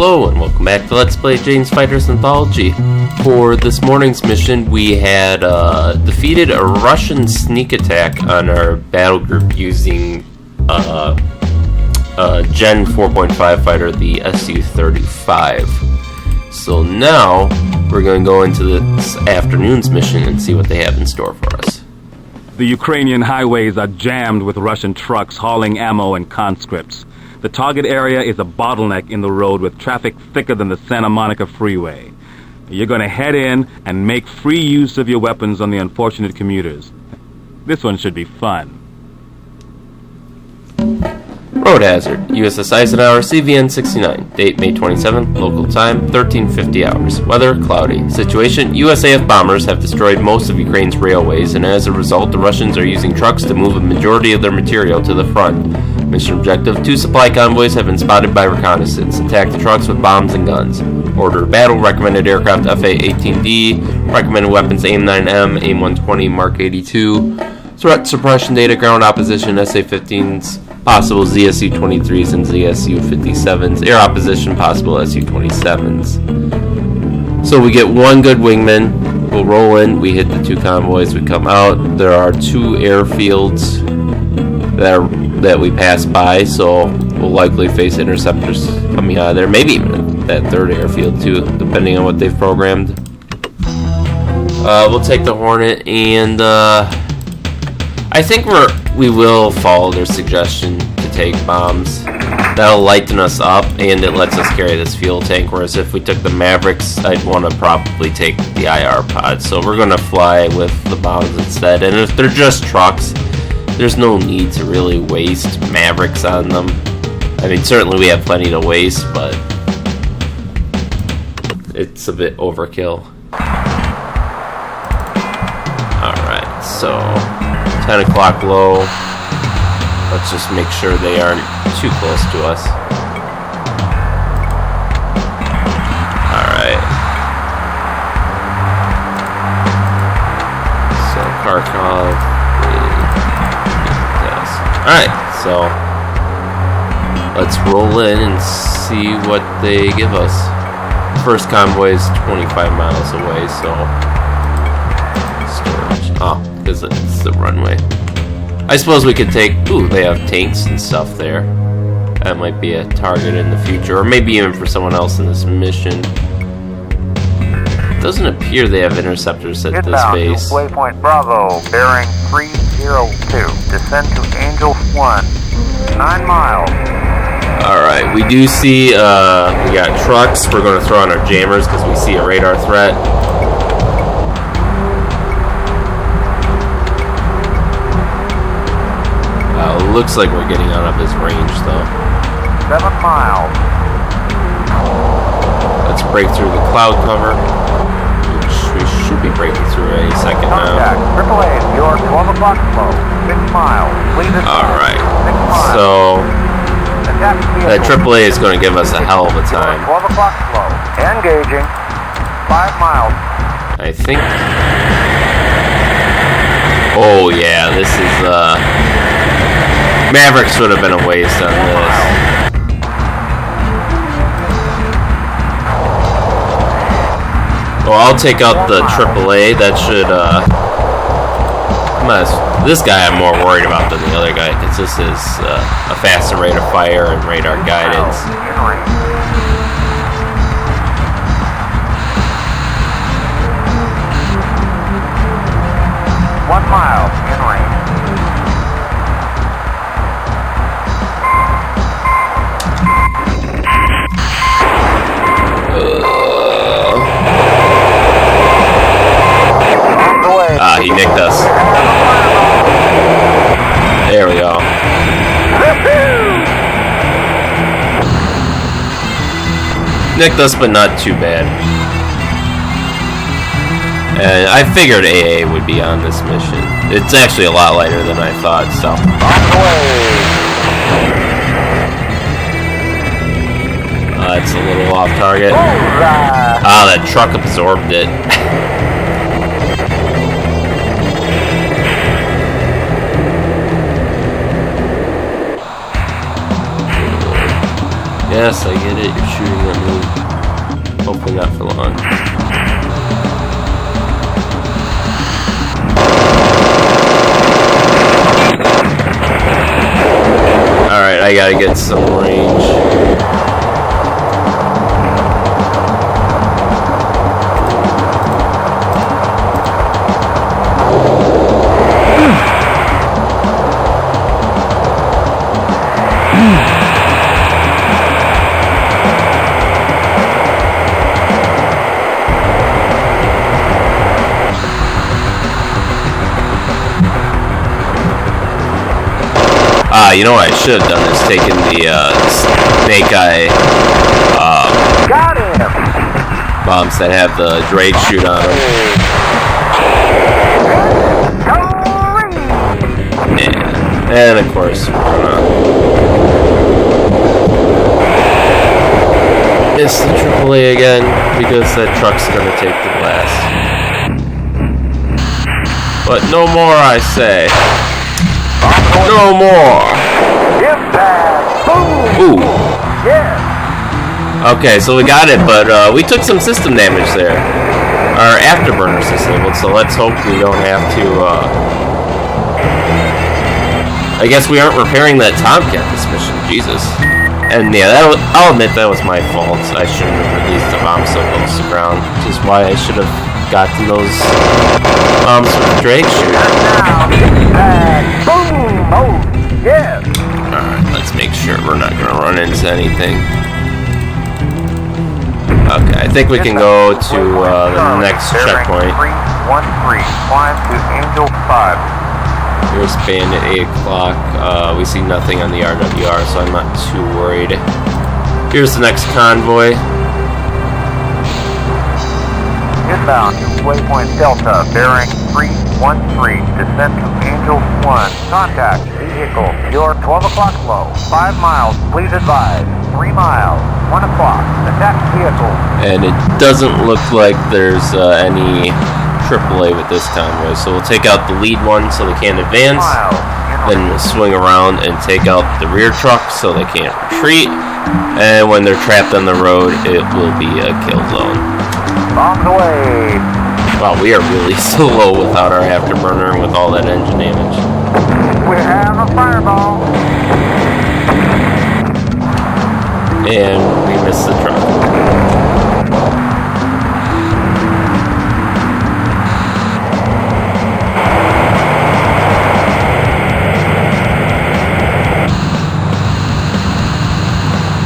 Hello and welcome back to Let's Play Jane's Fighters Anthology. For this morning's mission, we had defeated a Russian sneak attack on our battle group using Gen 4.5 fighter, the Su-35. So now, we're going to go into this afternoon's mission and see what they have in store for us. The Ukrainian highways are jammed with Russian trucks hauling ammo and conscripts. The target area is a bottleneck in the road with traffic thicker than the Santa Monica freeway. You're going to head in and make free use of your weapons on the unfortunate commuters. This one should be fun. Road hazard. USS Eisenhower, CVN 69. Date May 27th. Local time 1350 hours. Weather cloudy. Situation: USAF bombers have destroyed most of Ukraine's railways, and as a result, the Russians are using trucks to move a majority of their material to the front. Mission objective: 2 supply convoys have been spotted by reconnaissance. Attack the trucks with bombs and guns. Order of battle: recommended aircraft FA-18D. Recommended weapons: AIM-9M, AIM-120, Mark 82. Threat suppression data: ground opposition SA-15s. Possible ZSU-23s and ZSU-57s. Air opposition, possible SU-27s. So we get one good wingman. We'll roll in. We hit the 2 convoys. We come out. There are 2 airfields that we pass by, so we'll likely face interceptors coming out of there. Maybe even that 3rd airfield too, depending on what they've programmed. We'll take the Hornet, and I think we will follow their suggestion to take bombs. That'll lighten us up, and it lets us carry this fuel tank, whereas if we took the Mavericks, I'd want to probably take the IR pod. So we're going to fly with the bombs instead, and if they're just trucks, there's no need to really waste Mavericks on them. I mean, certainly we have plenty to waste, but it's a bit overkill. Alright, so 10 o'clock low. Let's just make sure they aren't too close to us. Alright. So Kharkov. Alright, so let's roll in and see what they give us. First convoy is 25 miles away, so storage. Oh, because it's the runway. I suppose we could take... Ooh, they have tanks and stuff there. That might be a target in the future, or maybe even for someone else in this mission. It doesn't appear they have interceptors at this base. To waypoint Bravo, bearing 302. Descend to Angel 1. 9 miles. Alright, we do see, we got trucks. We're going to throw on our jammers because we see a radar threat. Looks like we're getting out of his range, though. 7 miles. Let's break through the cloud cover, which we should be breaking through any second now. AAA, your 12 o'clock flow. 6 miles. Alright, so that AAA is going to give us a hell of a time. 12 o'clock flow. Engaging. 5 miles. I think... Oh, yeah, this is, Mavericks would have been a waste on this. Well, I'll take out the AAA. That should, this guy I'm more worried about than the other guy, because this is a faster rate of fire and radar guidance. 1 mile in range. He nicked us. There we go. Nicked us, but not too bad. And I figured AA would be on this mission. It's actually a lot lighter than I thought, so. It's a little off target. Ah, that truck absorbed it. Yes, I get it. You're shooting at me. Hopefully not for long. Alright, I gotta get some range. You know what I should have done is taken the snake eye Got him! bombs that have the Drake shoot on them. Yeah. And of course, we're gonna miss the AAA again because that truck's gonna take the blast. But no more, I say. No more! Impact! Boom! Ooh. Yeah! Okay, so we got it, but we took some system damage there. Our afterburner's disabled, so let's hope we don't have to, I guess we aren't repairing that Tomcat this mission, Jesus. And yeah, I'll admit that was my fault. I shouldn't have released the bomb so close to the ground, which is why I should have gotten those bombs with the Drake shoot. Impact! Boom! Oh, yeah! Alright, let's make sure we're not going to run into anything. Okay, I think we can go to the next checkpoint. 313, climb to Angel 5. Here's Bandit 8 o'clock. We see nothing on the RWR, so I'm not too worried. Here's the next convoy. Inbound to waypoint Delta, bearing 313, descend to Angel 1. Contact vehicle, your 12 o'clock low, 5 miles, please advise. 3 miles, 1 o'clock, attack vehicle. And it doesn't look like there's any AAA with this convoy, so we'll take out the lead one so they can't advance, then we'll swing around and take out the rear truck so they can't retreat, and when they're trapped on the road, it will be a kill zone. Bombs away. Wow, we are really slow without our afterburner and with all that engine damage. We have a fireball. And we missed the truck.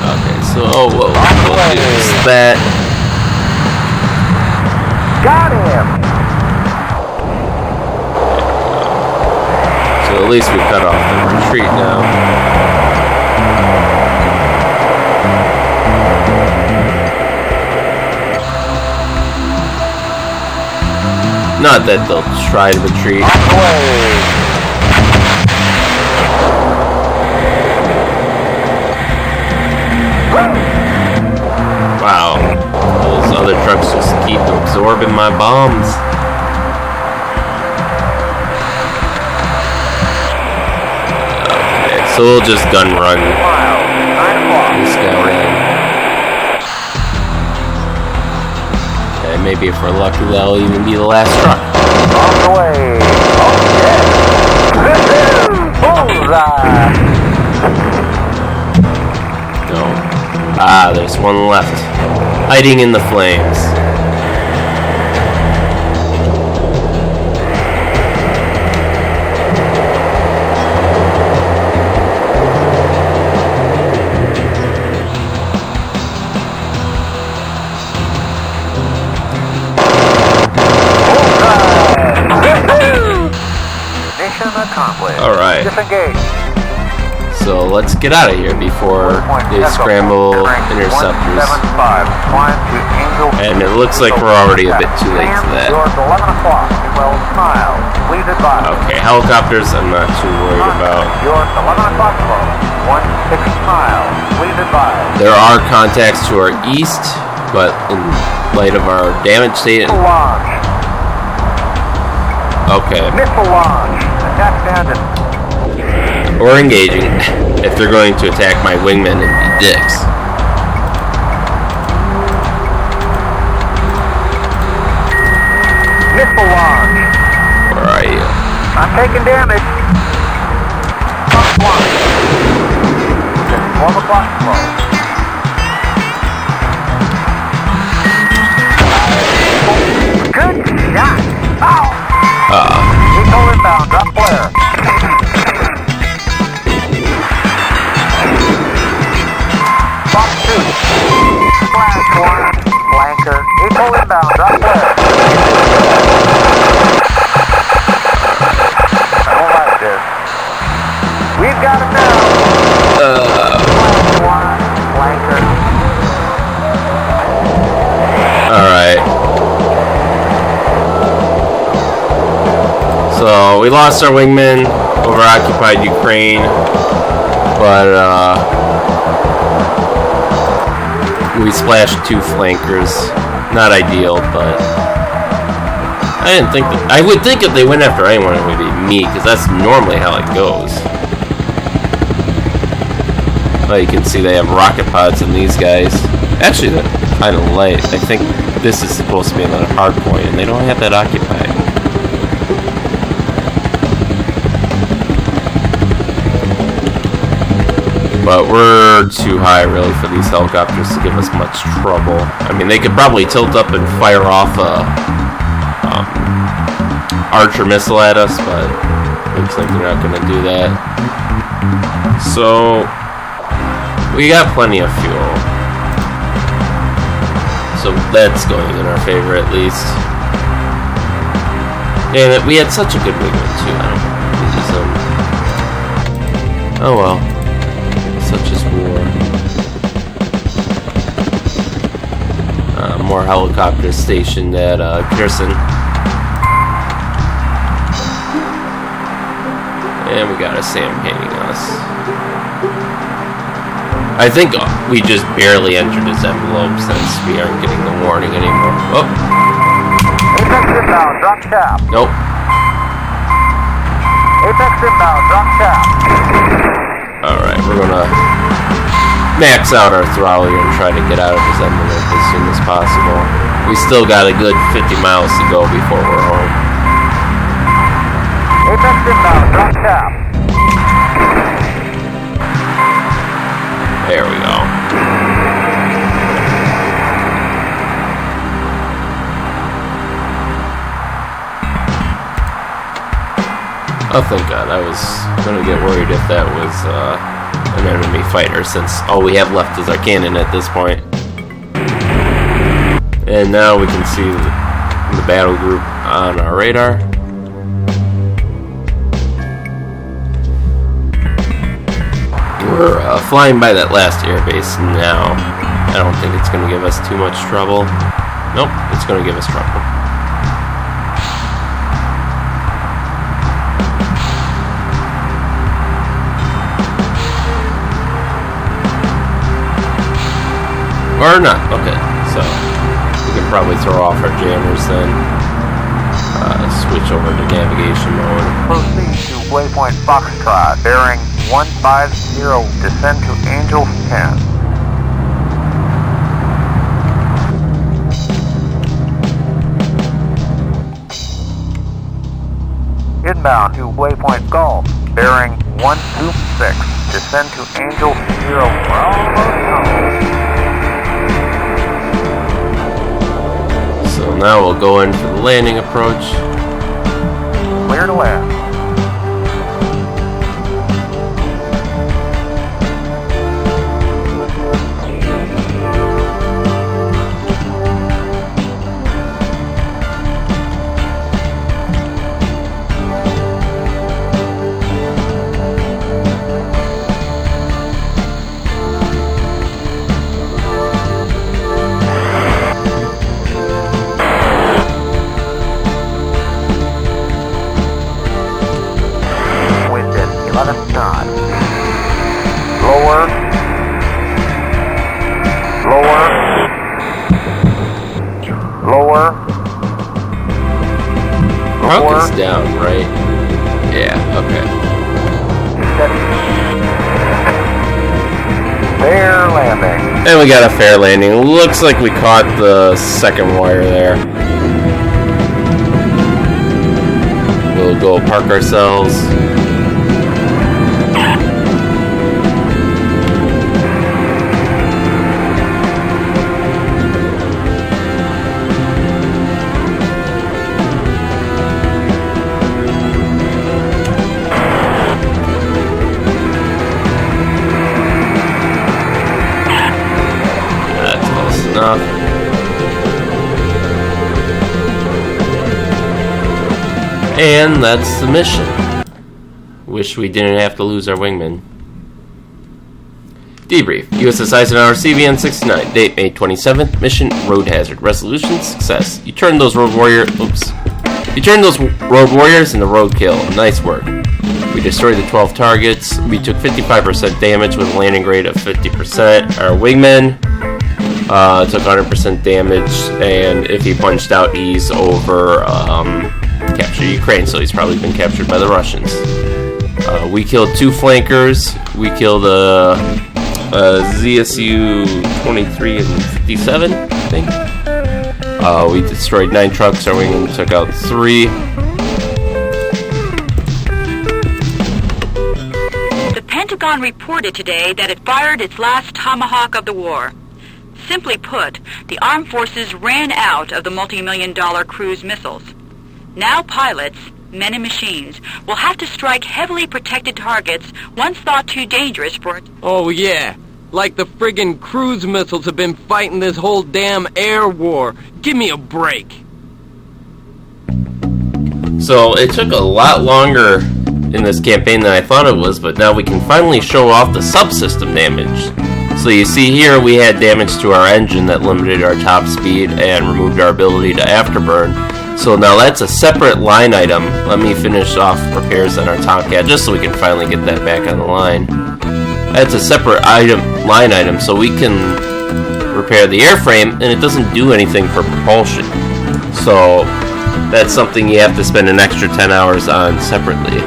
Okay, so we'll do that. Got him. So at least we cut off the retreat now. Not that they'll try to retreat. Wow. Those other trucks just keep absorbing my bombs. Okay, so we'll just gun run this guy in. Okay, maybe if we're lucky that'll even be the last truck. Off the way. Bullseye. No. Ah, there's one left. Hiding in the flames. Mission accomplished. Alright. Disengage. So let's get out of here before they scramble interceptors. And it looks like we're already a bit too late for that. Okay, helicopters I'm not too worried about. There are contacts to our east, but in light of our damage state... Okay. Missile launch. Attack bandit. Or engaging, if they're going to attack my wingmen and be dicks. I'm taking damage. Fox 1. It's 12 o'clock slow. Good shot. Ow. Eco inbound. Drop flare. Fox 2. Flash 1. Flanker. Eco inbound. Drop flare. I don't like this. We've got it now. Flash 1. Flanker. Alright. So, we lost our wingman over occupied Ukraine, but, we splashed 2 flankers. Not ideal, but I would think if they went after anyone, it would be me, because that's normally how it goes. Well, you can see they have rocket pods in these guys. Actually, they're kind of light. I think this is supposed to be another hard point, and they don't have that occupied. But we're too high, really, for these helicopters to give us much trouble. I mean, they could probably tilt up and fire off a Archer missile at us, but looks like they're not going to do that. So, we got plenty of fuel. So that's going in our favor, at least. And we had such a good wingman, too. I don't know. Oh well. Such is war. More helicopters stationed at Pearson. And we got a SAM hitting us. I think we just barely entered his envelope since we aren't getting the warning anymore. Oh. Apex inbound, drop shaft. Nope. Apex inbound, drop shaft. Alright, we're gonna max out our throttle here and try to get out of his envelope as soon as possible. We still got a good 50 miles to go before we're home. Apex inbound, drop shaft. There we go. Oh, thank God. I was going to get worried if that was an enemy fighter, since all we have left is our cannon at this point. And now we can see the battle group on our radar. We're flying by that last airbase now. I don't think it's going to give us too much trouble. Nope, it's going to give us trouble. Or not. Okay, so we can probably throw off our jammers then. Switch over to navigation mode. Proceed to waypoint Foxtrot, bearing 150, descend to Angel 10. Inbound to waypoint Golf, bearing 126, descend to Angel 0. We're almost home. So now we'll go into the landing approach. Clear to land. Rocket's down, right? Yeah, okay. Fair landing. And we got a fair landing. Looks like we caught the second wire there. We'll go park ourselves. That's close enough. And that's the mission. Wish we didn't have to lose our wingman. Debrief. USS Eisenhower CVN 69. Date May 27th. Mission Road Hazard. Resolution Success. You turned those road warriors into roadkill. Nice work. We destroyed the 12 targets. We took 55% damage with a landing grade of 50%. Our wingman took 100% damage, and if he punched out, he's over capture Ukraine, so he's probably been captured by the Russians. We killed 2 flankers. We killed a ZSU 23 and 57, I think. We destroyed 9 trucks. Our wingman took out 3. The Pentagon reported today that it fired its last tomahawk of the war. Simply put, the armed forces ran out of the multi-million-dollar cruise missiles. Now pilots, men and machines, will have to strike heavily protected targets once thought too dangerous for it. Oh yeah, like the friggin' cruise missiles have been fighting this whole damn air war. Give me a break. So it took a lot longer in this campaign than I thought it was, but now we can finally show off the subsystem damage. So you see here we had damage to our engine that limited our top speed and removed our ability to afterburn. So now that's a separate line item. Let me finish off repairs on our Tomcat just so we can finally get that back on the line. That's a separate line item, so we can repair the airframe, and it doesn't do anything for propulsion. So that's something you have to spend an extra 10 hours on separately.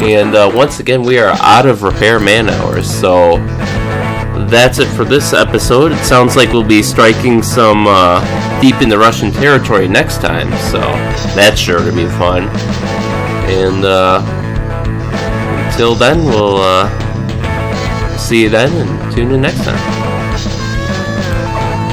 And once again, we are out of repair man hours, so that's it for this episode. It sounds like we'll be striking some deep in the Russian territory next time, so that's sure to be fun. And until then, we'll see you then and tune in next time.